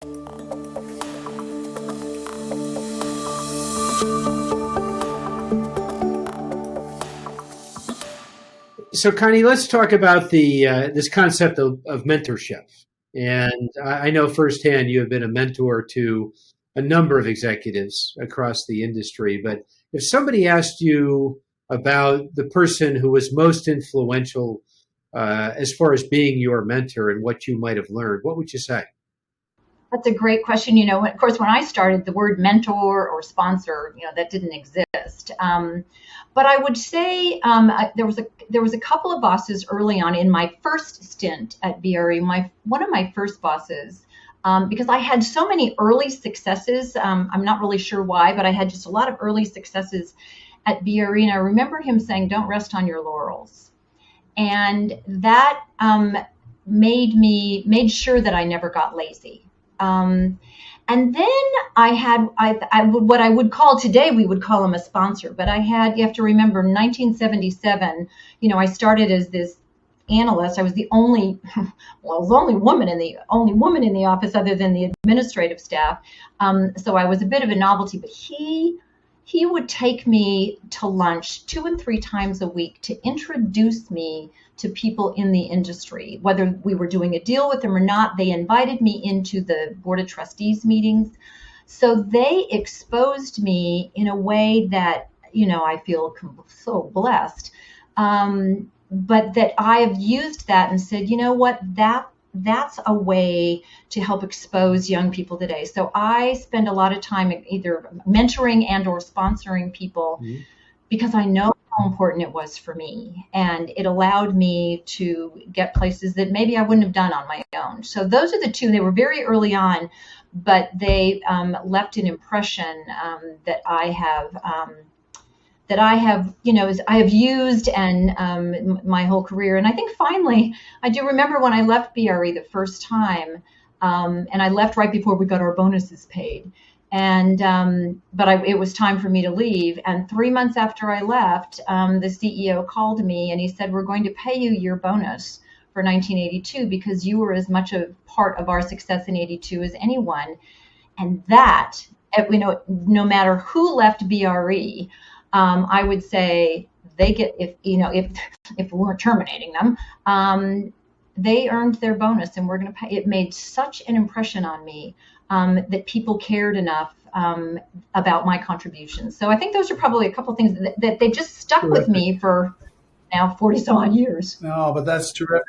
So, Connie, let's talk about the this concept of mentorship. And I know firsthand you have been a mentor to a number of executives across the industry. But if somebody asked you about the person who was most influential as far as being your mentor and what you might have learned, what would you say? That's a great question. You know, of course, when I started, the word mentor or sponsor, that didn't exist. But I would say there was a couple of bosses early on in my first stint at BRE. One of my first bosses, because I had so many early successes. I'm not really sure why, but I had just a lot of early successes at BRE, and I remember him saying, "Don't rest on your laurels," and that made sure that I never got lazy. And then what I would call today, we would call him a sponsor, but you have to remember 1977, I started as this analyst. I was the only woman in the office other than the administrative staff. So I was a bit of a novelty, but he would take me to lunch 2 and 3 times a week to introduce me to people in the industry. Whether we were doing a deal with them or not, they invited me into the board of trustees meetings. So they exposed me in a way that, I feel so blessed. But that I have used that and said, you know what, that's a way to help expose young people today. So I spend a lot of time either mentoring and or sponsoring people because I know how important it was for me. And it allowed me to get places that maybe I wouldn't have done on my own. So those are the two. They were very early on, but they left an impression that I have used and my whole career. And I think finally, I do remember when I left BRE the first time, and I left right before we got our bonuses paid. And it was time for me to leave. And 3 months after I left, the CEO called me and he said, "We're going to pay you your bonus for 1982 because you were as much a part of our success in 82 as anyone." And that, no matter who left BRE, I would say they get, if we weren't terminating them, they earned their bonus and we're going to pay. It made such an impression on me that people cared enough about my contributions. So I think those are probably a couple of things that they just stuck with me for now 40 some odd years. No, but that's terrific.